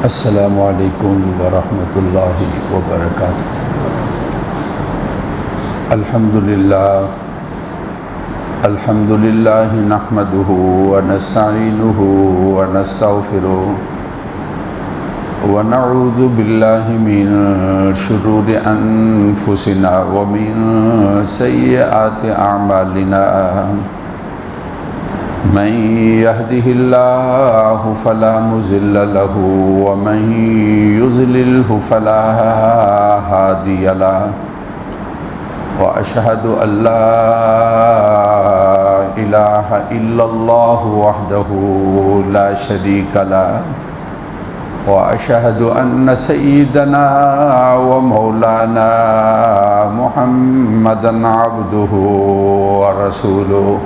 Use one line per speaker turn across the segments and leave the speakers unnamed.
السلام علیکم ورحمۃ اللہ وبرکاتہ۔ الحمد للہ نحمدہ ونستعینہ ونستغفرہ ونعوذ باللہ من شرور انفسنا ومن سیئات اعمالنا، من يهده الله فلا مضل له ومن يضلله فلا هادي له، وأشهد أن لا إله إلا الله وحده لا شريك له، وأشهد أن سيدنا ومولانا محمدا عبده ورسوله،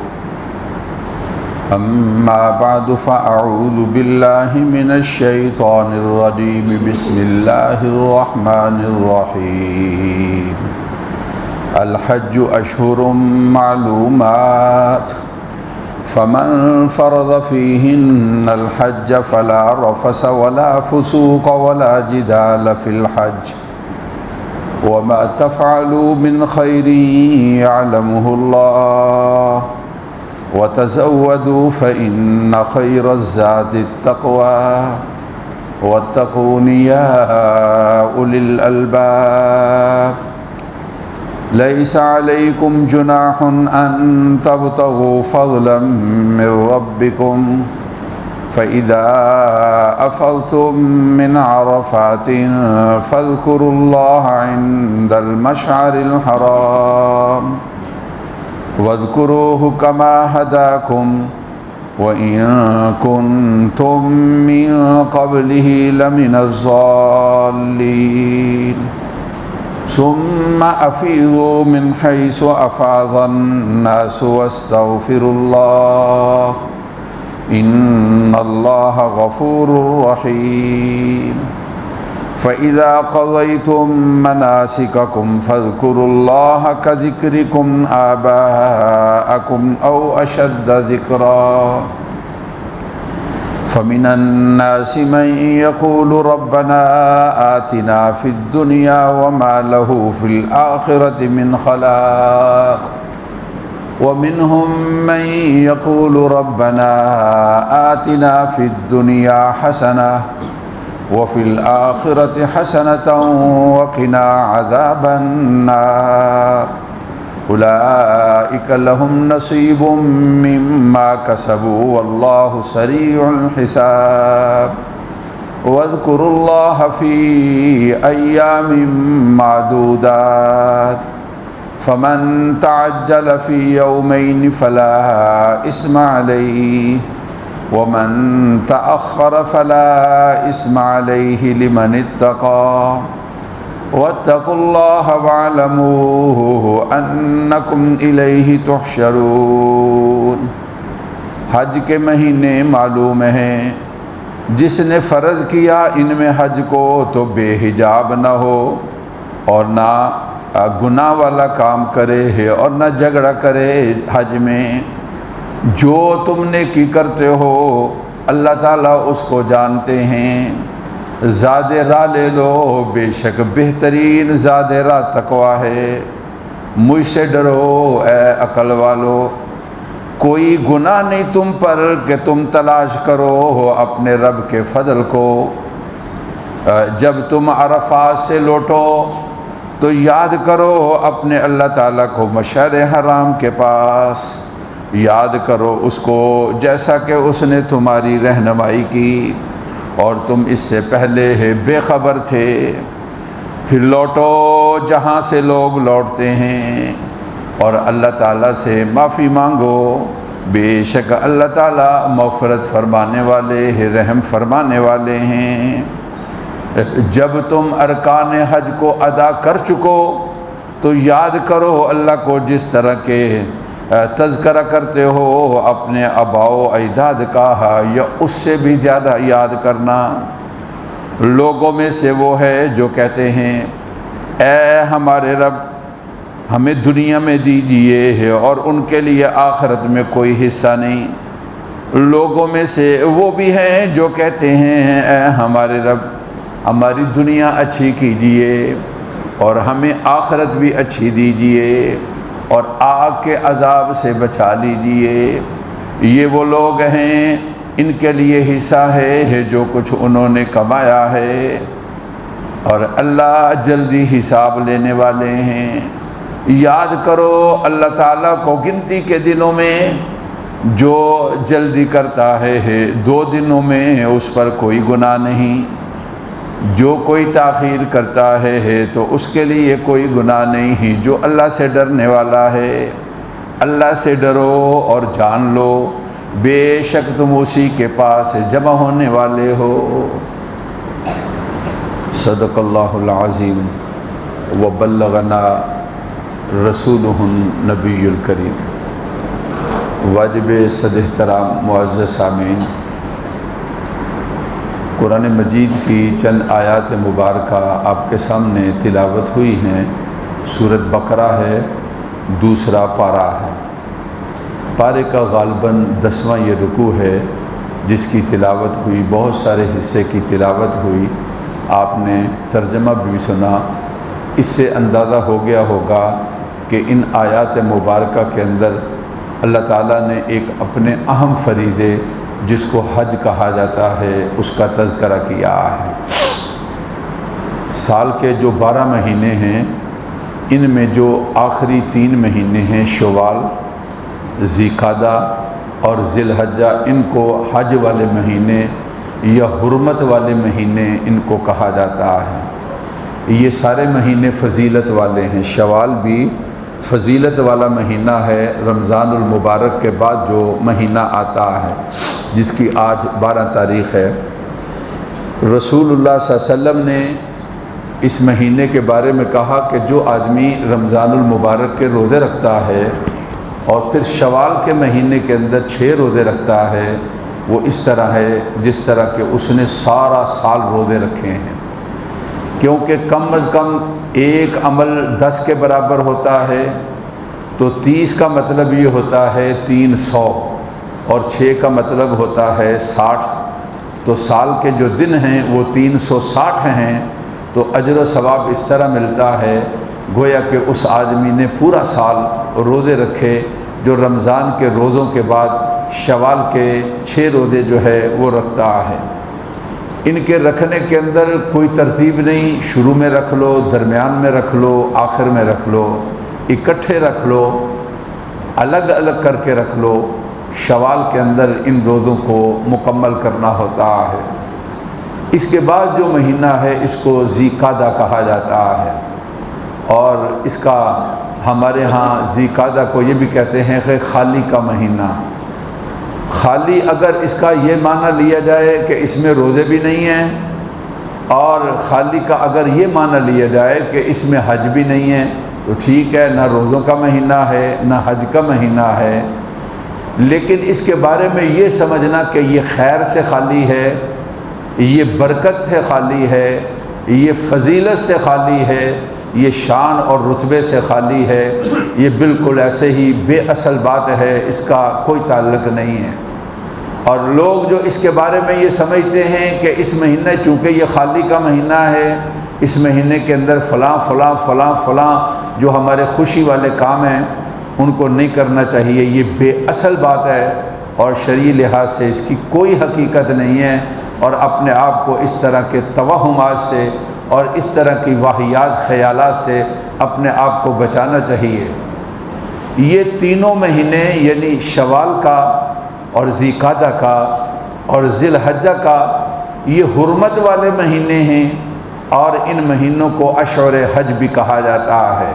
أما بعد فأعوذ بالله من الشيطان الرجيم، بسم الله الرحمن الرحيم۔ الحج أشهر معلومات، فمن فرض فيهن الحج فلا رفث ولا فسوق ولا جدال في الحج، وما تفعلوا من خير يعلمه الله، وتزودوا فإن خير الزاد التقوى، واتقون يا أولي الألباب۔ ليس عليكم جناح أن تبتغوا فضلا من ربكم، فإذا أفضتم من عرفات فاذكروا الله عند المشعر الحرام، واذكروه كما هداكم وإن كنتم من قبله لمن الضالين، ثم أفيضوا من حيث أفاض الناس واستغفروا الله، إن الله غفور رحيم۔ فإذا قضيتم مناسككم فاذكروا الله كذكركم آباءكم أو أشد ذكرا، فمن الناس من يقول ربنا آتنا في الدنيا وما له في الآخرة من خلاق، ومنهم من يقول ربنا آتنا في الدنيا حسنة وفي الآخرة حسنة وقنا عذاب النار، أولئك لهم نصيب مما كسبوا والله سريع الحساب۔ واذكروا الله في أيام معدودات، فمن تعجل في يومين فلا إثم عليه، ومن تأخر فلا إثم عليه لمن اتقى، واتقوا الله واعلموا أنكم إليه تحشرون۔ حج کے مہینے معلوم ہیں، جس نے فرض کیا ان میں حج کو تو بے حجاب نہ ہو اور نہ گناہ والا کام کرے اور نہ جھگڑا کرے حج میں۔ جو تم نے کی کرتے ہو اللہ تعالیٰ اس کو جانتے ہیں۔ زاد راہ لے لو، بے شک بہترین زاد راہ تقویٰ ہے۔ مجھ سے ڈرو اے عقل والو، کوئی گناہ نہیں تم پر کہ تم تلاش کرو اپنے رب کے فضل کو۔ جب تم عرفات سے لوٹو تو یاد کرو اپنے اللہ تعالیٰ کو مشعر حرام کے پاس، یاد کرو اس کو جیسا کہ اس نے تمہاری رہنمائی کی اور تم اس سے پہلے بے خبر تھے۔ پھر لوٹو جہاں سے لوگ لوٹتے ہیں اور اللہ تعالیٰ سے معافی مانگو، بے شک اللہ تعالیٰ مغفرت فرمانے والے رحم فرمانے والے ہیں۔ جب تم ارکان حج کو ادا کر چکو تو یاد کرو اللہ کو جس طرح کے تذکرہ کرتے ہو اپنے آباء و اجداد کا، یا اس سے بھی زیادہ یاد کرنا۔ لوگوں میں سے وہ ہے جو کہتے ہیں اے ہمارے رب ہمیں دنیا میں دیجیے اور ان کے لیے آخرت میں کوئی حصہ نہیں۔ لوگوں میں سے وہ بھی ہیں جو کہتے ہیں اے ہمارے رب ہماری دنیا اچھی کیجیے اور ہمیں آخرت بھی اچھی دیجیے اور آگ کے عذاب سے بچا لیجیے۔ یہ وہ لوگ ہیں ان کے لیے حصہ ہے جو کچھ انہوں نے کمایا ہے، اور اللہ جلدی حساب لینے والے ہیں۔ یاد کرو اللہ تعالیٰ کو گنتی کے دنوں میں جو جلدی کرتا ہے 2 دنوں میں اس پر کوئی گناہ نہیں، جو کوئی تاخیر کرتا ہے تو اس کے لیے کوئی گناہ نہیں ہے۔ جو اللہ سے ڈرنے والا ہے اللہ سے ڈرو اور جان لو بے شک تم اسی کے پاس جمع ہونے والے ہو۔ صدق اللہ العظیم وبلغنا رسولہ النبی الکریم۔ واجب صد احترام معزز سامعین، قرآن مجید کی چند آیات مبارکہ آپ کے سامنے تلاوت ہوئی ہیں۔ سورۃ بقرہ ہے، دوسرا پارہ ہے۔ پارے کا غالباً 10واں یہ رکوع ہے جس کی تلاوت ہوئی، بہت سارے حصے کی تلاوت ہوئی، آپ نے ترجمہ بھی سنا۔ اس سے اندازہ ہو گیا ہوگا کہ ان آیات مبارکہ کے اندر اللہ تعالیٰ نے ایک اپنے اہم فریضے جس کو حج کہا جاتا ہے اس کا تذکرہ کیا ہے۔ سال کے جو 12 مہینے ہیں ان میں جو آخری 3 مہینے ہیں شوال، ذی قعدہ اور ذی الحجہ، ان کو حج والے مہینے یا حرمت والے مہینے ان کو کہا جاتا ہے۔ یہ سارے مہینے فضیلت والے ہیں۔ شوال بھی فضیلت والا مہینہ ہے، رمضان المبارک کے بعد جو مہینہ آتا ہے جس کی آج 12 تاریخ ہے۔ رسول اللہ صلی اللہ علیہ وسلم نے اس مہینے کے بارے میں کہا کہ جو آدمی رمضان المبارک کے روزے رکھتا ہے اور پھر شوال کے مہینے کے اندر 6 روزے رکھتا ہے وہ اس طرح ہے جس طرح کہ اس نے سارا سال روزے رکھے ہیں، کیونکہ کم از کم ایک عمل 10 کے برابر ہوتا ہے، تو 30 کا مطلب یہ ہوتا ہے 300 اور 6 کا مطلب ہوتا ہے 60، تو سال کے جو دن ہیں وہ 360 ہیں، تو اجر و ثواب اس طرح ملتا ہے گویا کہ اس آدمی نے پورا سال روزے رکھے جو رمضان کے روزوں کے بعد شوال کے 6 روزے جو ہے وہ رکھتا ہے۔ ان کے رکھنے کے اندر کوئی ترتیب نہیں، شروع میں رکھ لو، درمیان میں رکھ لو، آخر میں رکھ لو، اکٹھے رکھ لو، الگ الگ کر کے رکھ لو۔ شوال کے اندر ان روزوں کو مکمل کرنا ہوتا ہے۔ اس کے بعد جو مہینہ ہے اس کو ذی قعدہ کہا جاتا ہے، اور اس کا ہمارے ہاں ذی قعدہ کو یہ بھی کہتے ہیں کہ خالی کا مہینہ۔ خالی اگر اس کا یہ معنی لیا جائے کہ اس میں روزے بھی نہیں ہیں، اور خالی کا اگر یہ معنی لیا جائے کہ اس میں حج بھی نہیں ہے تو ٹھیک ہے، نہ روزوں کا مہینہ ہے نہ حج کا مہینہ ہے، لیکن اس کے بارے میں یہ سمجھنا کہ یہ خیر سے خالی ہے، یہ برکت سے خالی ہے، یہ فضیلت سے خالی ہے، یہ شان اور رتبے سے خالی ہے، یہ بالکل ایسے ہی بے اصل بات ہے، اس کا کوئی تعلق نہیں ہے۔ اور لوگ جو اس کے بارے میں یہ سمجھتے ہیں کہ اس مہینے چونکہ یہ خالی کا مہینہ ہے، اس مہینے کے اندر فلاں فلاں فلاں فلاں جو ہمارے خوشی والے کام ہیں ان کو نہیں کرنا چاہیے، یہ بے اصل بات ہے اور شرعی لحاظ سے اس کی کوئی حقیقت نہیں ہے، اور اپنے آپ کو اس طرح کے توہمات سے اور اس طرح کی واہیات خیالات سے اپنے آپ کو بچانا چاہیے۔ یہ تینوں مہینے یعنی شوال کا اور ذی قعدہ کا اور ذی الحجہ کا یہ حرمت والے مہینے ہیں، اور ان مہینوں کو اشہر حج بھی کہا جاتا ہے۔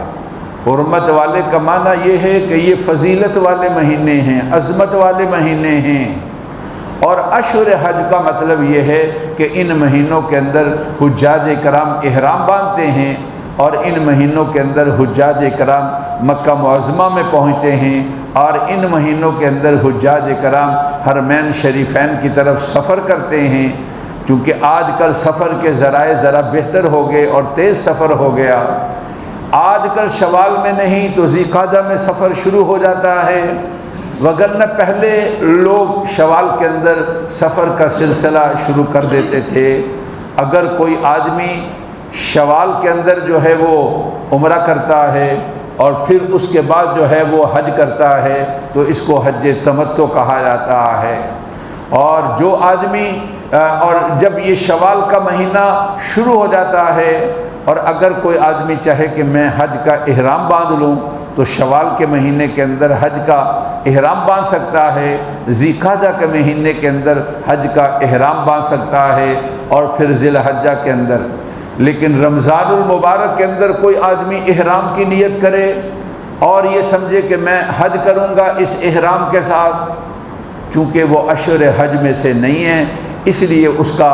حرمت والے کا معنی یہ ہے کہ یہ فضیلت والے مہینے ہیں، عظمت والے مہینے ہیں، اور اشہر حج کا مطلب یہ ہے کہ ان مہینوں کے اندر حجاج کرام احرام باندھتے ہیں، اور ان مہینوں کے اندر حجاج کرام مکہ معظمہ میں پہنچتے ہیں، اور ان مہینوں کے اندر حجاج کرام حرمین شریفین کی طرف سفر کرتے ہیں۔ چونکہ آج کل سفر کے ذرائع ذرا بہتر ہو گئے اور تیز سفر ہو گیا، آج کل شوال میں نہیں تو ذی قعدہ میں سفر شروع ہو جاتا ہے، وگرنہ پہلے لوگ شوال کے اندر سفر کا سلسلہ شروع کر دیتے تھے۔ اگر کوئی آدمی شوال کے اندر جو ہے وہ عمرہ کرتا ہے اور پھر اس کے بعد جو ہے وہ حج کرتا ہے تو اس کو حج تمتع کہا جاتا ہے۔ اور جو آدمی اور جب یہ شوال کا مہینہ شروع ہو جاتا ہے اور اگر کوئی آدمی چاہے کہ میں حج کا احرام باندھ لوں تو شوال کے مہینے کے اندر حج کا احرام باندھ سکتا ہے، ذی القعدہ کے مہینے کے اندر حج کا احرام باندھ سکتا ہے اور پھر ذی الحجہ کے اندر۔ لیکن رمضان المبارک کے اندر کوئی آدمی احرام کی نیت کرے اور یہ سمجھے کہ میں حج کروں گا اس احرام کے ساتھ، چونکہ وہ اشہر حج میں سے نہیں ہے اس لیے اس کا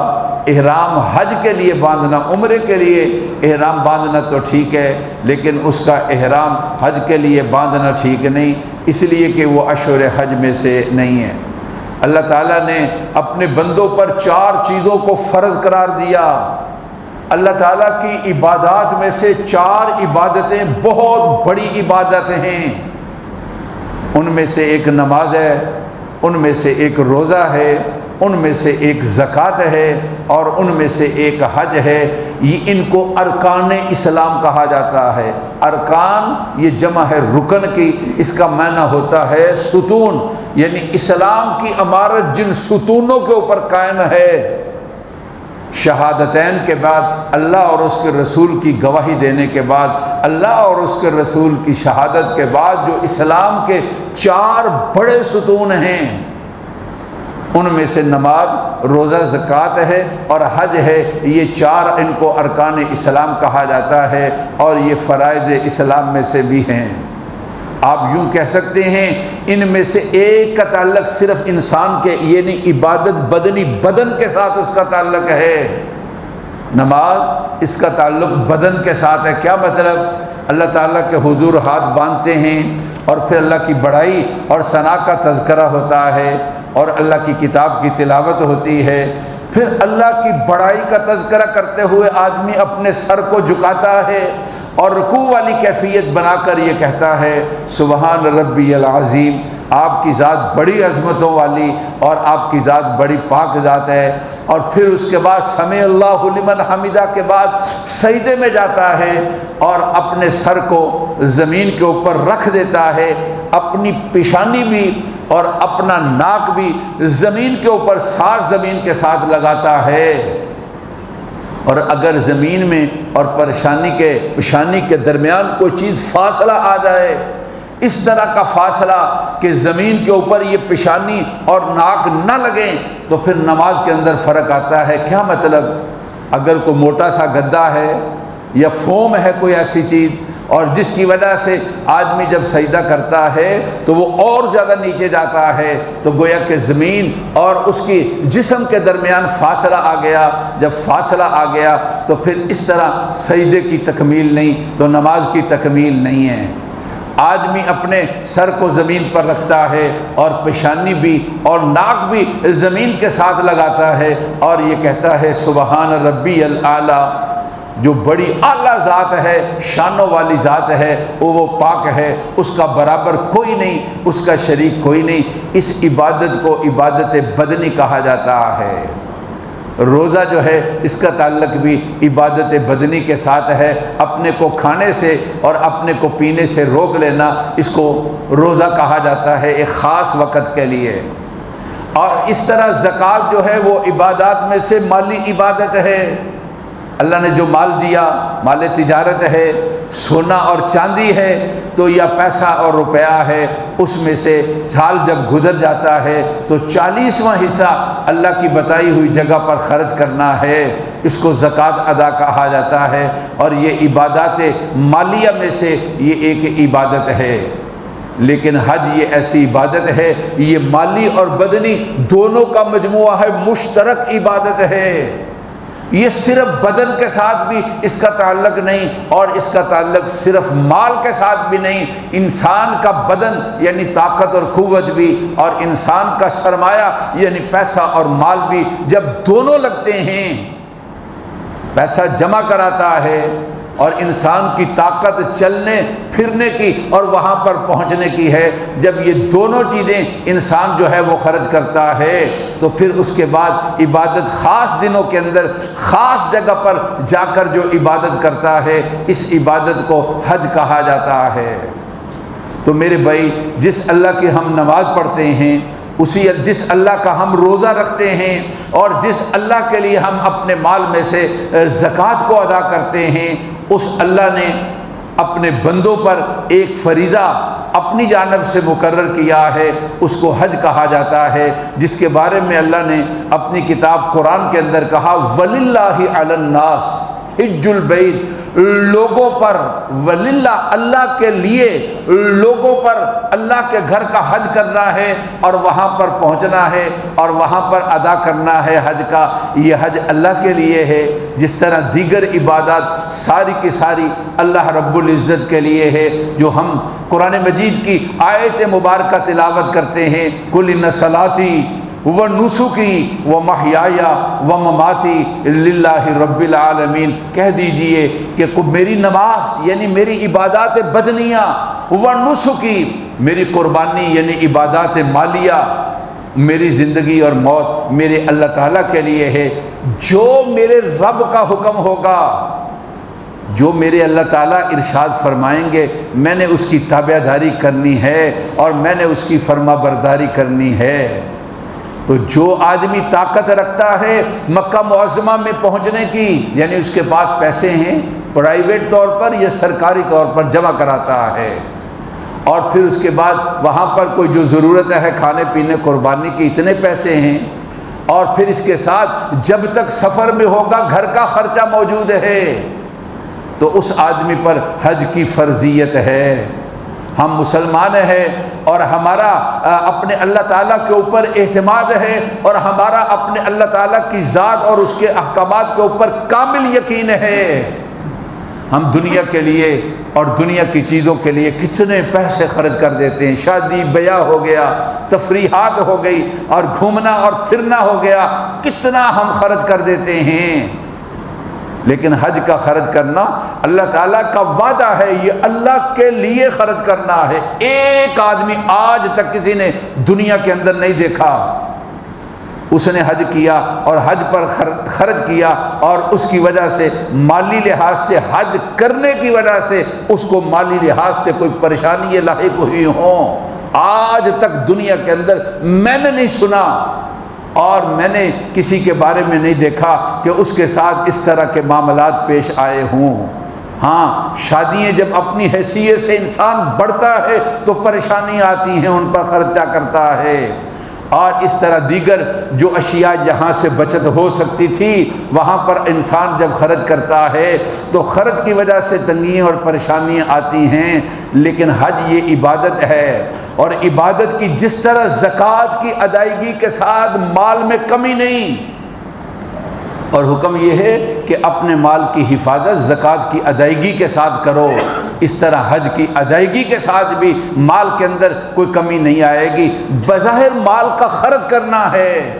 احرام حج کے لیے باندھنا، عمرے کے لیے احرام باندھنا تو ٹھیک ہے لیکن اس کا احرام حج کے لیے باندھنا ٹھیک نہیں، اس لیے کہ وہ اشہر حج میں سے نہیں ہے۔ اللہ تعالیٰ نے اپنے بندوں پر 4 چیزوں کو فرض قرار دیا۔ اللہ تعالیٰ کی عبادات میں سے 4 عبادتیں بہت بڑی عبادتیں ہیں۔ ان میں سے ایک نماز ہے، ان میں سے ایک روزہ ہے، ان میں سے ایک زکوٰۃ ہے اور ان میں سے ایک حج ہے۔ یہ ان کو ارکان اسلام کہا جاتا ہے۔ ارکان یہ جمع ہے رکن کی، اس کا معنی ہوتا ہے ستون، یعنی اسلام کی عمارت جن ستونوں کے اوپر قائم ہے۔ شہادتین کے بعد اللہ اور اس کے رسول کی گواہی دینے کے بعد، اللہ اور اس کے رسول کی شہادت کے بعد جو اسلام کے 4 بڑے ستون ہیں ان میں سے نماز، روزہ، زکوٰۃ ہے اور حج ہے۔ یہ 4 ان کو ارکان اسلام کہا جاتا ہے اور یہ فرائض اسلام میں سے بھی ہیں۔ آپ یوں کہہ سکتے ہیں ان میں سے ایک کا تعلق صرف انسان کے یعنی عبادت بدنی بدن کے ساتھ اس کا تعلق ہے۔ نماز اس کا تعلق بدن کے ساتھ ہے۔ کیا مطلب؟ اللہ تعالیٰ کے حضور ہاتھ باندھتے ہیں اور پھر اللہ کی بڑائی اور ثنا کا تذکرہ ہوتا ہے اور اللہ کی کتاب کی تلاوت ہوتی ہے۔ پھر اللہ کی بڑائی کا تذکرہ کرتے ہوئے آدمی اپنے سر کو جھکاتا ہے اور رکوع والی کیفیت بنا کر یہ کہتا ہے سبحان ربی العظیم، آپ کی ذات بڑی عظمتوں والی اور آپ کی ذات بڑی پاک ذات ہے۔ اور پھر اس کے بعد سمع اللہ لمن حمدہ کے بعد سجدے میں جاتا ہے اور اپنے سر کو زمین کے اوپر رکھ دیتا ہے، اپنی پیشانی بھی اور اپنا ناک بھی زمین کے اوپر ساتھ زمین کے ساتھ لگاتا ہے۔ اور اگر زمین میں اور پیشانی کے درمیان کوئی چیز فاصلہ آ جائے، اس طرح کا فاصلہ کہ زمین کے اوپر یہ پیشانی اور ناک نہ لگیں، تو پھر نماز کے اندر فرق آتا ہے۔ کیا مطلب؟ اگر کوئی موٹا سا گدا ہے یا فوم ہے کوئی ایسی چیز اور جس کی وجہ سے آدمی جب سجدہ کرتا ہے تو وہ اور زیادہ نیچے جاتا ہے، تو گویا کہ زمین اور اس کی جسم کے درمیان فاصلہ آ گیا۔ جب فاصلہ آ گیا تو پھر اس طرح سجدے کی تکمیل نہیں، تو نماز کی تکمیل نہیں ہے۔ آدمی اپنے سر کو زمین پر رکھتا ہے اور پیشانی بھی اور ناک بھی زمین کے ساتھ لگاتا ہے اور یہ کہتا ہے سبحان ربی الاعلیٰ، جو بڑی اعلیٰ ذات ہے، شانوں والی ذات ہے، وہ پاک ہے، اس کا برابر کوئی نہیں، اس کا شریک کوئی نہیں۔ اس عبادت کو عبادت بدنی کہا جاتا ہے۔ روزہ جو ہے اس کا تعلق بھی عبادت بدنی کے ساتھ ہے۔ اپنے کو کھانے سے اور اپنے کو پینے سے روک لینا، اس کو روزہ کہا جاتا ہے ایک خاص وقت کے لیے۔ اور اس طرح زکوٰۃ جو ہے وہ عبادات میں سے مالی عبادت ہے۔ اللہ نے جو مال دیا، مال تجارت ہے، سونا اور چاندی ہے، تو یا پیسہ اور روپیہ ہے، اس میں سے سال جب گزر جاتا ہے تو 40واں حصہ اللہ کی بتائی ہوئی جگہ پر خرچ کرنا ہے، اس کو زکوٰۃ ادا کہا جاتا ہے۔ اور یہ عبادات مالیہ میں سے یہ ایک عبادت ہے۔ لیکن حج یہ ایسی عبادت ہے، یہ مالی اور بدنی دونوں کا مجموعہ ہے، مشترک عبادت ہے۔ یہ صرف بدن کے ساتھ بھی اس کا تعلق نہیں اور اس کا تعلق صرف مال کے ساتھ بھی نہیں۔ انسان کا بدن یعنی طاقت اور قوت بھی اور انسان کا سرمایہ یعنی پیسہ اور مال بھی، جب دونوں لگتے ہیں، پیسہ جمع کراتا ہے، اور انسان کی طاقت چلنے پھرنے کی اور وہاں پر پہنچنے کی ہے۔ جب یہ دونوں چیزیں انسان جو ہے وہ خرچ کرتا ہے تو پھر اس کے بعد عبادت خاص دنوں کے اندر خاص جگہ پر جا کر جو عبادت کرتا ہے، اس عبادت کو حج کہا جاتا ہے۔ تو میرے بھائی، جس اللہ کی ہم نماز پڑھتے ہیں، جس اللہ کا ہم روزہ رکھتے ہیں، اور جس اللہ کے لیے ہم اپنے مال میں سے زکوٰۃ کو ادا کرتے ہیں، اس اللہ نے اپنے بندوں پر ایک فریضہ اپنی جانب سے مقرر کیا ہے، اس کو حج کہا جاتا ہے، جس کے بارے میں اللہ نے اپنی کتاب قرآن کے اندر کہا وَلِلَّهِ عَلَى النَّاسِ حِجُّ الْبَيْتِ، لوگوں پر، وللہ اللہ کے لیے لوگوں پر اللہ کے گھر کا حج کرنا ہے اور وہاں پر پہنچنا ہے اور وہاں پر ادا کرنا ہے حج کا۔ یہ حج اللہ کے لیے ہے، جس طرح دیگر عبادات ساری کی ساری اللہ رب العزت کے لیے ہے۔ جو ہم قرآن مجید کی آیت مبارکہ تلاوت کرتے ہیں، قُلْ إِنَّ صَلَاتِي وَنُسُكِي وَمَحْيَايَ وَمَمَاتِي لِلَّهِ رَبِّ الْعَالَمِينَ، کہہ دیجئے کہ میری نماز یعنی میری عبادات بدنیہ، وَنُسُكِي میری قربانی یعنی عبادات مالیہ، میری زندگی اور موت میرے اللہ تعالیٰ کے لیے ہے۔ جو میرے رب کا حکم ہوگا، جو میرے اللہ تعالیٰ ارشاد فرمائیں گے، میں نے اس کی تابع داری کرنی ہے اور میں نے اس کی فرما برداری کرنی ہے۔ تو جو آدمی طاقت رکھتا ہے مکہ معظمہ میں پہنچنے کی، یعنی اس کے پاس پیسے ہیں، پرائیویٹ طور پر یا سرکاری طور پر جمع کراتا ہے، اور پھر اس کے بعد وہاں پر کوئی جو ضرورت ہے کھانے پینے قربانی کی اتنے پیسے ہیں، اور پھر اس کے ساتھ جب تک سفر میں ہوگا گھر کا خرچہ موجود ہے، تو اس آدمی پر حج کی فرضیت ہے۔ ہم مسلمان ہیں اور ہمارا اپنے اللہ تعالیٰ کے اوپر اعتماد ہے، اور ہمارا اپنے اللہ تعالیٰ کی ذات اور اس کے احکامات کے اوپر کامل یقین ہے۔ ہم دنیا کے لیے اور دنیا کی چیزوں کے لیے کتنے پیسے خرچ کر دیتے ہیں، شادی بیاہ ہو گیا، تفریحات ہو گئی، اور گھومنا اور پھرنا ہو گیا، کتنا ہم خرچ کر دیتے ہیں۔ لیکن حج کا خرچ کرنا اللہ تعالیٰ کا وعدہ ہے، یہ اللہ کے لیے خرچ کرنا ہے۔ ایک آدمی آج تک کسی نے دنیا کے اندر نہیں دیکھا اس نے حج کیا اور حج پر خرچ کیا، اور اس کی وجہ سے مالی لحاظ سے، حج کرنے کی وجہ سے اس کو مالی لحاظ سے کوئی پریشانی لاحق ہوئی ہوں، آج تک دنیا کے اندر میں نے نہیں سنا، اور میں نے کسی کے بارے میں نہیں دیکھا کہ اس کے ساتھ اس طرح کے معاملات پیش آئے ہوں۔ ہاں، شادیاں جب اپنی حیثیت سے انسان بڑھتا ہے تو پریشانی آتی ہیں، ان پر خرچہ کرتا ہے، اور اس طرح دیگر جو اشیاء جہاں سے بچت ہو سکتی تھی وہاں پر انسان جب خرچ کرتا ہے تو خرچ کی وجہ سے تنگیاں اور پریشانیاں آتی ہیں۔ لیکن حج یہ عبادت ہے، اور عبادت کی جس طرح زکوٰۃ کی ادائیگی کے ساتھ مال میں کمی نہیں، اور حکم یہ ہے کہ اپنے مال کی حفاظت زکوٰۃ کی ادائیگی کے ساتھ کرو، اس طرح حج کی ادائیگی کے ساتھ بھی مال کے اندر کوئی کمی نہیں آئے گی۔ بظاہر مال کا خرچ کرنا ہے،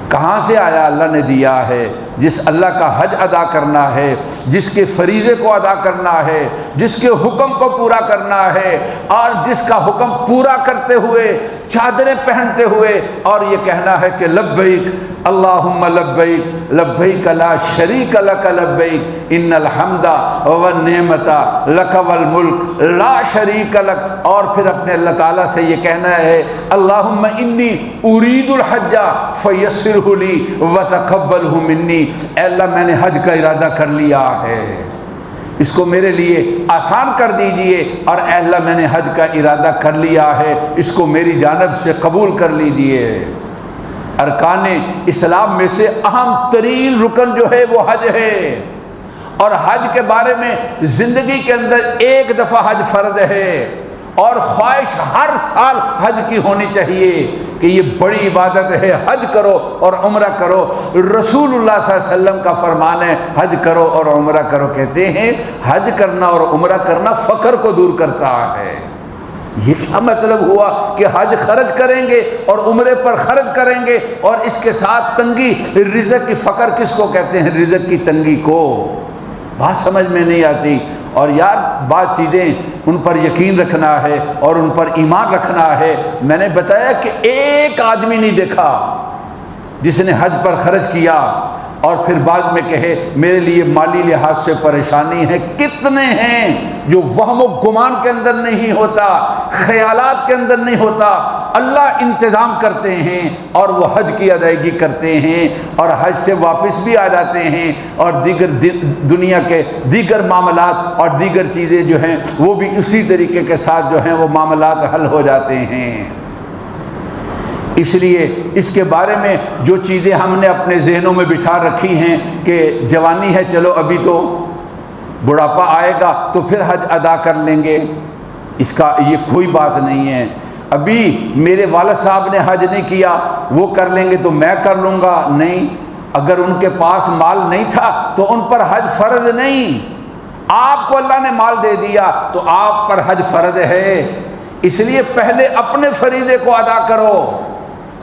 کہاں سے آیا؟ اللہ نے دیا ہے۔ جس اللہ کا حج ادا کرنا ہے، جس کے فریضے کو ادا کرنا ہے، جس کے حکم کو پورا کرنا ہے، اور جس کا حکم پورا کرتے ہوئے چادریں پہنتے ہوئے اور یہ کہنا ہے کہ لبیک اللہم لبیک لبیک لا شریک لک لبیک ان الحمد والنعمت لک والملک لا شریک لک، اور پھر اپنے اللہ تعالیٰ سے یہ کہنا ہے اللہم انی ارید الحج فیسرہ لی وتقبلہ منی، اے اللہ میں نے حج کا ارادہ کر لیا ہے، اس کو میرے لیے آسان کر دیجئے، اور اے اللہ میں نے حج کا ارادہ کر لیا ہے، اس کو میری جانب سے قبول کر لیجئے۔ ارکان اسلام میں سے اہم ترین رکن جو ہے وہ حج ہے، اور حج کے بارے میں زندگی کے اندر ایک دفعہ حج فرض ہے، اور خواہش ہر سال حج کی ہونی چاہیے کہ یہ بڑی عبادت ہے، حج کرو اور عمرہ کرو۔ رسول اللہ صلی اللہ علیہ وسلم کا فرمان ہے حج کرو اور عمرہ کرو، کہتے ہیں حج کرنا اور عمرہ کرنا فقر کو دور کرتا ہے۔ یہ کیا مطلب ہوا کہ حج خرچ کریں گے اور عمرے پر خرچ کریں گے اور اس کے ساتھ تنگی؟ رزق کی فقر کس کو کہتے ہیں؟ رزق کی تنگی کو۔ بات سمجھ میں نہیں آتی۔ اور یار بات چیزیں ان پر یقین رکھنا ہے اور ان پر ایمان رکھنا ہے۔ میں نے بتایا کہ ایک آدمی نہیں دیکھا جس نے حج پر خرچ کیا اور پھر بعد میں کہے میرے لیے مالی لحاظ سے پریشانی ہے۔ کتنے ہیں جو وہم و گمان کے اندر نہیں ہوتا، خیالات کے اندر نہیں ہوتا، اللہ انتظام کرتے ہیں اور وہ حج کی ادائیگی کرتے ہیں اور حج سے واپس بھی آ جاتے ہیں، اور دیگر دنیا کے دیگر معاملات اور دیگر چیزیں جو ہیں وہ بھی اسی طریقے کے ساتھ جو ہیں وہ معاملات حل ہو جاتے ہیں۔ اس لیے اس کے بارے میں جو چیزیں ہم نے اپنے ذہنوں میں بٹھا رکھی ہیں کہ جوانی ہے، چلو ابھی تو بڑھاپا آئے گا تو پھر حج ادا کر لیں گے، اس کا یہ کوئی بات نہیں ہے۔ ابھی میرے والد صاحب نے حج نہیں کیا، وہ کر لیں گے تو میں کر لوں گا، نہیں۔ اگر ان کے پاس مال نہیں تھا تو ان پر حج فرض نہیں، آپ کو اللہ نے مال دے دیا تو آپ پر حج فرض ہے۔ اس لیے پہلے اپنے فریضے کو ادا کرو۔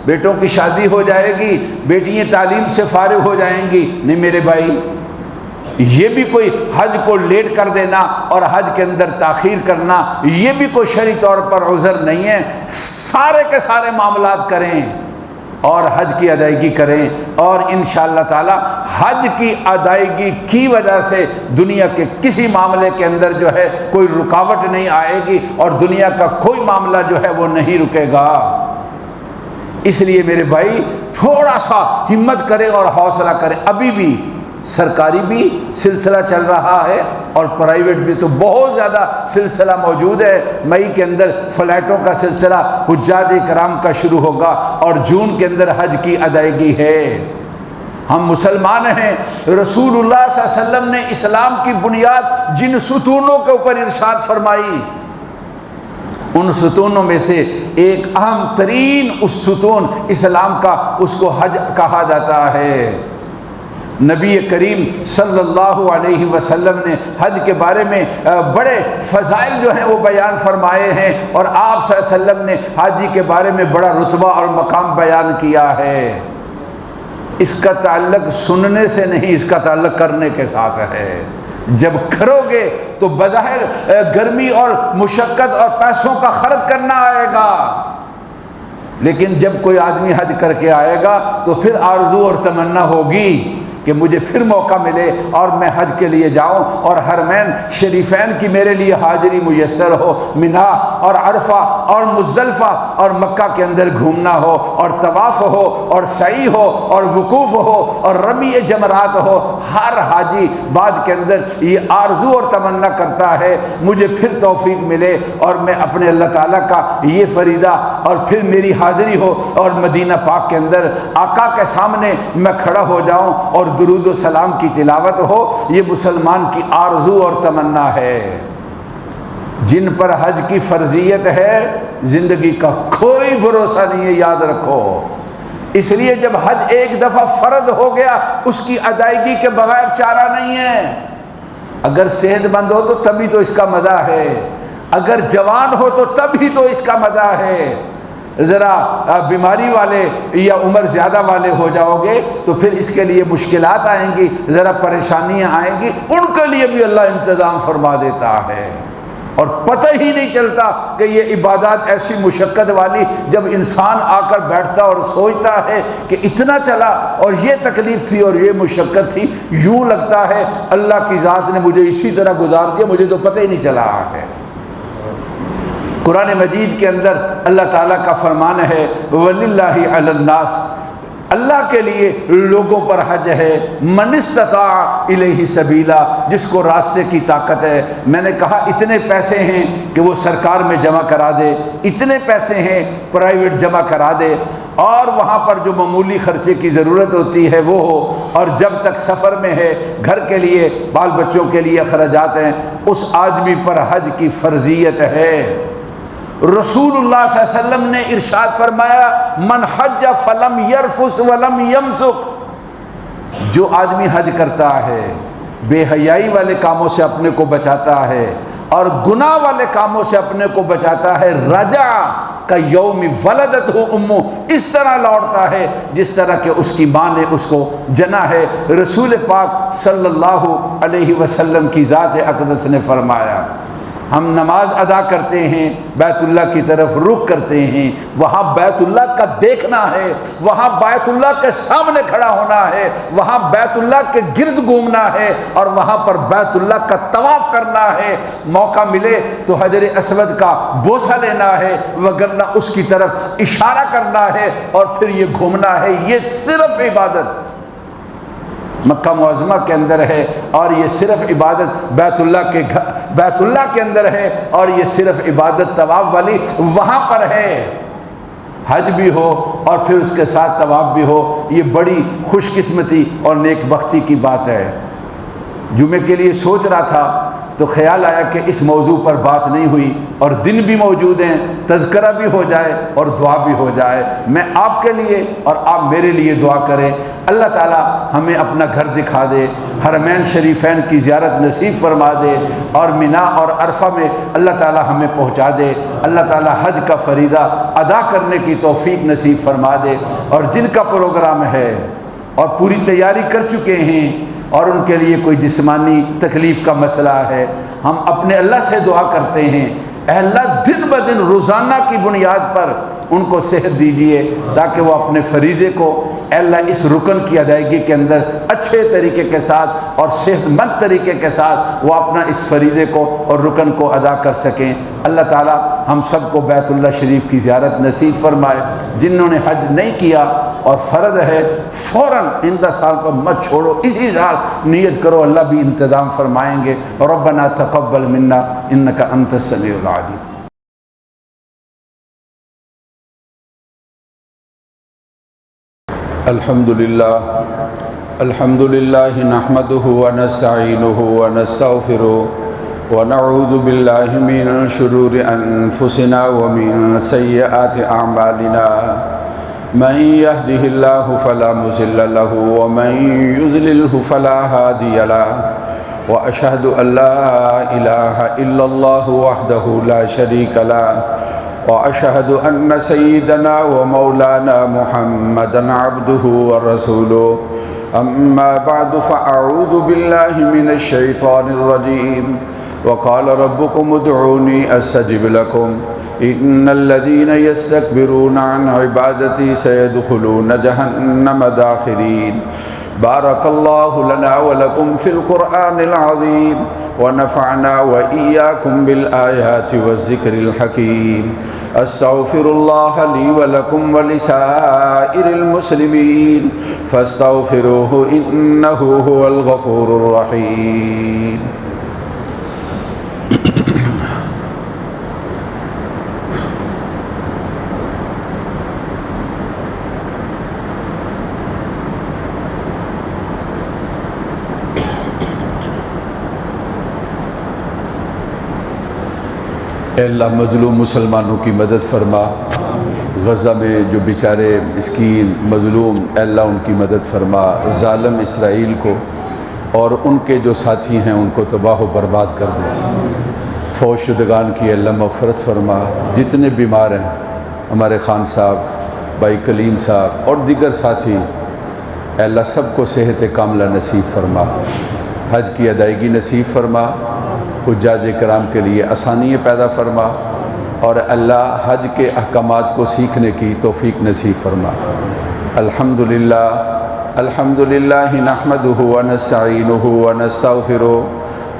بیٹوں کی شادی ہو جائے گی، بیٹیاں تعلیم سے فارغ ہو جائیں گی، نہیں میرے بھائی، یہ بھی کوئی حج کو لیٹ کر دینا اور حج کے اندر تاخیر کرنا یہ بھی کوئی شرعی طور پر عذر نہیں ہے۔ سارے کے سارے معاملات کریں اور حج کی ادائیگی کریں، اور انشاءاللہ تعالی حج کی ادائیگی کی وجہ سے دنیا کے کسی معاملے کے اندر جو ہے کوئی رکاوٹ نہیں آئے گی اور دنیا کا کوئی معاملہ جو ہے وہ نہیں رکے گا۔ اس لیے میرے بھائی تھوڑا سا ہمت کریں اور حوصلہ کریں۔ ابھی بھی سرکاری بھی سلسلہ چل رہا ہے اور پرائیویٹ بھی تو بہت زیادہ سلسلہ موجود ہے۔ مئی کے اندر فلائٹوں کا سلسلہ حجاج کرام کا شروع ہوگا اور جون کے اندر حج کی ادائیگی ہے۔ ہم مسلمان ہیں، رسول اللہ صلی اللہ علیہ وسلم نے اسلام کی بنیاد جن ستونوں کے اوپر ارشاد فرمائی، ان ستونوں میں سے ایک اہم ترین اس ستون اسلام کا، اس کو حج کہا جاتا ہے۔ نبی کریم صلی اللہ علیہ وسلم نے حج کے بارے میں بڑے فضائل جو ہیں وہ بیان فرمائے ہیں، اور آپ صلی اللہ علیہ وسلم نے حاجی کے بارے میں بڑا رتبہ اور مقام بیان کیا ہے۔ اس کا تعلق سننے سے نہیں، اس کا تعلق کرنے کے ساتھ ہے۔ جب کرو گے تو بظاہر گرمی اور مشقت اور پیسوں کا خرچ کرنا آئے گا، لیکن جب کوئی آدمی حج کر کے آئے گا تو پھر آرزو اور تمنا ہوگی کہ مجھے پھر موقع ملے اور میں حج کے لیے جاؤں اور حرمین شریفین کی میرے لیے حاضری میسر ہو، مینا اور عرفہ اور مزدلفہ اور مکہ کے اندر گھومنا ہو اور طواف ہو اور سعی ہو اور وقوف ہو اور رمی جمرات ہو۔ ہر حاجی بعد کے اندر یہ آرزو اور تمنا کرتا ہے مجھے پھر توفیق ملے اور میں اپنے اللہ تعالیٰ کا یہ فریضہ اور پھر میری حاضری ہو اور مدینہ پاک کے اندر آقا کے سامنے میں کھڑا ہو جاؤں اور درود و سلام کی تلاوت ہو۔ یہ مسلمان کی آرزو اور تمنا ہے۔ جن پر حج کی فرضیت ہے زندگی کا کوئی بھروسہ نہیں ہے، یاد رکھو۔ اس لیے جب حج ایک دفعہ فرض ہو گیا اس کی ادائیگی کے بغیر چارہ نہیں ہے۔ اگر صحت مند ہو تو تبھی تو اس کا مزہ ہے، اگر جوان ہو تو تبھی تو اس کا مزہ ہے۔ ذرا بیماری والے یا عمر زیادہ والے ہو جاؤ گے تو پھر اس کے لیے مشکلات آئیں گی، ذرا پریشانیاں آئیں گی، ان کے لیے بھی اللہ انتظام فرما دیتا ہے۔ اور پتہ ہی نہیں چلتا کہ یہ عبادات ایسی مشقت والی، جب انسان آ کر بیٹھتا اور سوچتا ہے کہ اتنا چلا اور یہ تکلیف تھی اور یہ مشقت تھی، یوں لگتا ہے اللہ کی ذات نے مجھے اسی طرح گزار دیا، مجھے تو پتہ ہی نہیں چلا ہے۔ قرآن مجید کے اندر اللہ تعالیٰ کا فرمان ہے وَلِلَّهِ عَلَى النَّاسِ، اللہ کے لیے لوگوں پر حج ہے، من استطاع الیہ سبیلا، جس کو راستے کی طاقت ہے۔ میں نے کہا اتنے پیسے ہیں کہ وہ سرکار میں جمع کرا دے، اتنے پیسے ہیں پرائیویٹ جمع کرا دے، اور وہاں پر جو معمولی خرچے کی ضرورت ہوتی ہے وہ ہو، اور جب تک سفر میں ہے گھر کے لیے بال بچوں کے لیے اخراجات ہیں، اس آدمی پر حج کی فرضیت ہے۔ رسول اللہ صلی اللہ علیہ وسلم نے ارشاد فرمایا من حج فلم یرفث ولم یمسک، جو آدمی حج کرتا ہے بے حیائی والے کاموں سے اپنے کو بچاتا ہے اور گناہ والے کاموں سے اپنے کو بچاتا ہے، رجع کیوم ولدتہ امہ، اس طرح لوٹتا ہے جس طرح کہ اس کی ماں نے اس کو جنا ہے۔ رسول پاک صلی اللہ علیہ وسلم کی ذات اقدس نے فرمایا ہم نماز ادا کرتے ہیں، بیت اللہ کی طرف رخ کرتے ہیں، وہاں بیت اللہ کا دیکھنا ہے، وہاں بیت اللہ کے سامنے کھڑا ہونا ہے، وہاں بیت اللہ کے گرد گھومنا ہے، اور وہاں پر بیت اللہ کا طواف کرنا ہے۔ موقع ملے تو حجر اسود کا بوسہ لینا ہے، وگرنہ اس کی طرف اشارہ کرنا ہے، اور پھر یہ گھومنا ہے۔ یہ صرف عبادت مکہ معظمہ کے اندر ہے، اور یہ صرف عبادت بیت اللہ کے اندر ہے، اور یہ صرف عبادت طواف والی وہاں پر ہے۔ حج بھی ہو اور پھر اس کے ساتھ طواف بھی ہو، یہ بڑی خوش قسمتی اور نیک بختی کی بات ہے۔ جمعے کے لیے سوچ رہا تھا تو خیال آیا کہ اس موضوع پر بات نہیں ہوئی، اور دن بھی موجود ہیں، تذکرہ بھی ہو جائے اور دعا بھی ہو جائے۔ میں آپ کے لیے اور آپ میرے لیے دعا کریں، اللہ تعالی ہمیں اپنا گھر دکھا دے، حرمین شریفین کی زیارت نصیب فرما دے، اور مینا اور عرفہ میں اللہ تعالی ہمیں پہنچا دے۔ اللہ تعالی حج کا فریضہ ادا کرنے کی توفیق نصیب فرما دے، اور جن کا پروگرام ہے اور پوری تیاری کر چکے ہیں اور ان کے لیے کوئی جسمانی تکلیف کا مسئلہ ہے، ہم اپنے اللہ سے دعا کرتے ہیں، اے اللہ دن بدن روزانہ کی بنیاد پر ان کو صحت دیجیے، تاکہ وہ اپنے فریضے کو اے اللہ اس رکن کی ادائیگی کے اندر اچھے طریقے کے ساتھ اور صحت مند طریقے کے ساتھ وہ اپنا اس فریضے کو اور رکن کو ادا کر سکیں۔ اللہ تعالی ہم سب کو بیت اللہ شریف کی زیارت نصیب فرمائے۔ جنہوں نے حج نہیں کیا اور فرض ہے فوراً اندہ سال پر مت چھوڑو، اسی سال نیت کرو، اللہ بھی انتظام فرمائیں گے۔ ربنا تقبل منا انک انت السمیع العلیم۔ الحمد للہ نحمده ونستعینه ونستغفره ونعوذ باللہ من شرور انفسنا ومن سیئات اعمالنا من يهده الله فلا مضل له ومن يضلل فلا هادي له واشهد ان لا اله الا الله وحده لا شريك له وأشهد أن سيدنا ومولانا محمدًا عبده ورسوله أما بعد فأعوذ بالله من الشيطان الرجيم وقال ربكم ادعوني أستجب لكم إن الذين يستكبرون عن عبادتي سيدخلون جهنم داخرين بارك الله لنا ولكم في القرآن العظيم ونفعنا وإياكم بالآيات والذكر الحكيم استغفر الله لي ولكم ولسائر المسلمين فاستغفروه إنه هو الغفور الرحيم۔ اے اللہ مظلوم مسلمانوں کی مدد فرما، غزہ میں جو بیچارے مسکین مظلوم، اے اللہ ان کی مدد فرما، ظالم اسرائیل کو اور ان کے جو ساتھی ہیں ان کو تباہ و برباد کر دے، فوت شدگان کی اللہ مغفرت فرما، جتنے بیمار ہیں ہمارے خان صاحب، بھائی کلیم صاحب اور دیگر ساتھی، اے اللہ سب کو صحت کاملہ نصیب فرما، حج کی ادائیگی نصیب فرما، حجاج کرام کے لیے آسانیاں پیدا فرما، اور اللہ حج کے احکامات کو سیکھنے کی توفیق نصیب فرما۔ الحمدللہ نحمده ونستعینه ونستغفره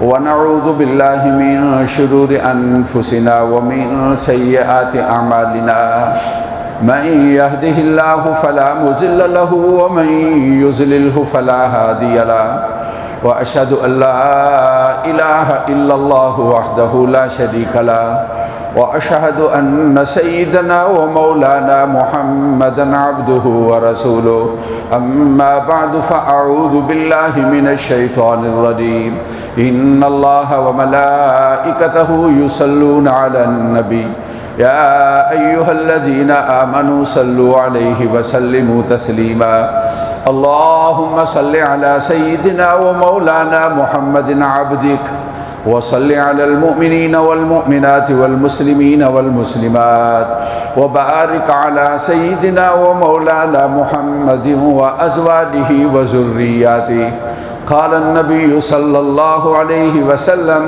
ونعوذ باللہ من شرور انفسنا ومن سیئات اعمالنا من يهده الله فلا مضل له ومن يضلل فلا هادي له وأشهد أن لا إله إلا الله وحده لا شريك له وأشهد أن سيدنا ومولانا محمدًا عبده ورسوله أما بعد فأعوذ بالله من الشيطان الرجيم إن الله وملائكته يصلون على النبي يا أيها الذين آمنوا صلوا عليه وسلموا تسليما اللهم صل على سيدنا ومولانا محمد عبدك وصل على المؤمنين والمؤمنات والمسلمين والمسلمات وبارك على سيدنا ومولانا محمد وأزواجه وذرياته. قال النبي صلى الله عليه وسلم: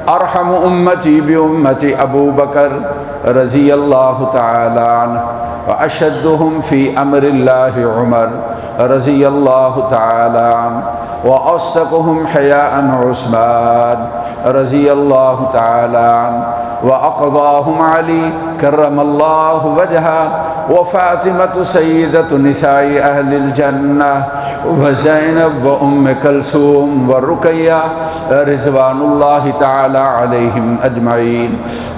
ارحم امتی بامتی ابو بکر رضی اللہ تعالی عنہ واشدهم فی امر اللہ عمر رضی اللہ تعالی عنہ واصدقهم حیاء عثمان رضی اللہ تعالی عنہ واقضاهم علی کرم اللہ وجہہ وفاطمة سیدۃ نساء اہل الجنہ وزینب وام کلثوم ورقیہ رضوان اللہ تعالی علیہم اجمعین.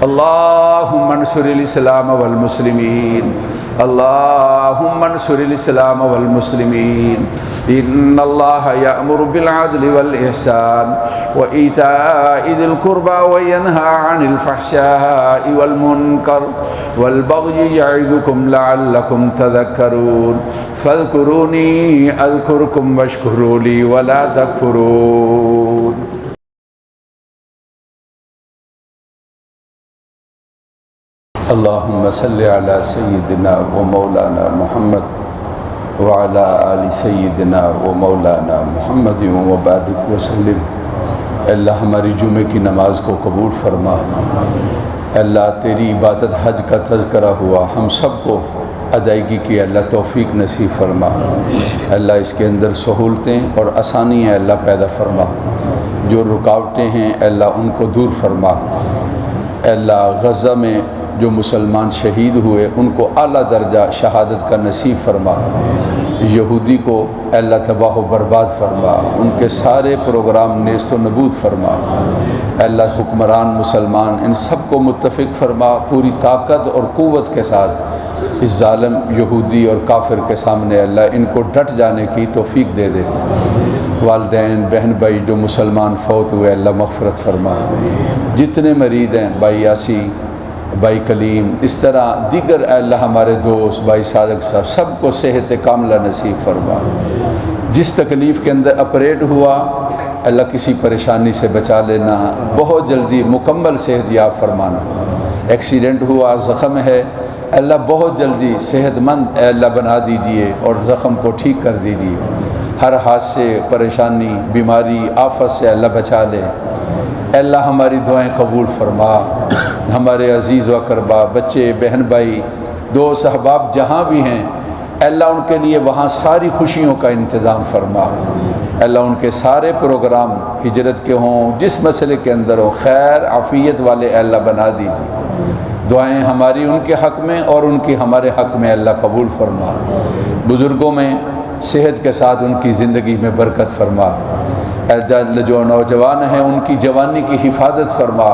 اللہم انصر الاسلام والمسلمین، اللہم انصر الاسلام والمسلمین. ان اللہ یأمر بالعدل والإحسان وإیتاء ذی القربى وینہی عن الفحشاء والمنکر والبغی یعظکم لعلکم تذکرون. فاذکرونی اذکرکم واشکروا لی ولا تکفرون. اللہم صلی علی سیدنا و مولانا محمد وعلی آل سیدنا و مولانا محمد وبارک وسلم. اللہ ہماری جمعہ کی نماز کو قبول فرما. اللہ تیری عبادت حج کا تذکرہ ہوا، ہم سب کو ادائیگی کی اللہ توفیق نصیب فرما. اللہ اس کے اندر سہولتیں اور آسانیاں اللہ پیدا فرما. جو رکاوٹیں ہیں اللہ ان کو دور فرما. اللہ غزہ میں جو مسلمان شہید ہوئے ان کو اعلیٰ درجہ شہادت کا نصیب فرما. یہودی کو اللہ تباہ و برباد فرما، ان کے سارے پروگرام نیست و نبود فرما. اللہ حکمران مسلمان ان سب کو متفق فرما، پوری طاقت اور قوت کے ساتھ اس ظالم یہودی اور کافر کے سامنے اللہ ان کو ڈٹ جانے کی توفیق دے دے. والدین بہن بھائی جو مسلمان فوت ہوئے اللہ مغفرت فرما. جتنے مریض ہیں، بھائی یاسی، بھائی کلیم، اس طرح دیگر اے اللہ ہمارے دوست بھائی صادق صاحب، سب کو صحت کاملہ نصیب فرما. جس تکلیف کے اندر آپریٹ ہوا اللہ کسی پریشانی سے بچا لینا، بہت جلدی مکمل صحت یاب فرمانا. ایکسیڈنٹ ہوا، زخم ہے، اللہ بہت جلدی صحت مند اے اللہ بنا دیجئے اور زخم کو ٹھیک کر دیجئے. ہر حادثے، پریشانی، بیماری، آفت سے اللہ بچا لے. اے اللہ ہماری دعائیں قبول فرما. ہمارے عزیز و اقربا، بچے، بہن بھائی، دوست احباب جہاں بھی ہیں اے اللہ ان کے لیے وہاں ساری خوشیوں کا انتظام فرما. اے اللہ ان کے سارے پروگرام ہجرت کے ہوں، جس مسئلے کے اندر ہو، خیر عافیت والے اے اللہ بنا دیجیے. دعائیں ہماری ان کے حق میں اور ان کی ہمارے حق میں اللہ قبول فرما. بزرگوں میں صحت کے ساتھ ان کی زندگی میں برکت فرما. اے جو نوجوان ہیں ان کی جوانی کی حفاظت فرما.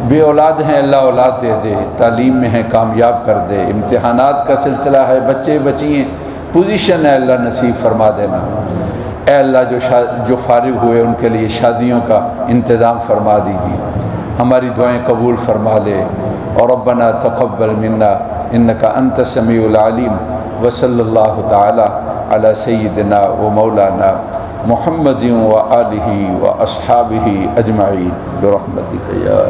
بے اولاد ہیں اللہ اولاد دے دے. تعلیم میں ہیں کامیاب کر دے. امتحانات کا سلسلہ ہے، بچے بچیاں پوزیشن ہے اللہ نصیب فرما دینا. اے اللہ جو فارغ ہوئے ان کے لیے شادیوں کا انتظام فرما دیجیے. ہماری دعائیں قبول فرما لے. اور ربنا تقبل منا انک انت السمیع العلیم. وصلی اللہ تعالی علی سیدنا و مولانا محمد و آلہ و اصحابہ اجمعین برحمتک یا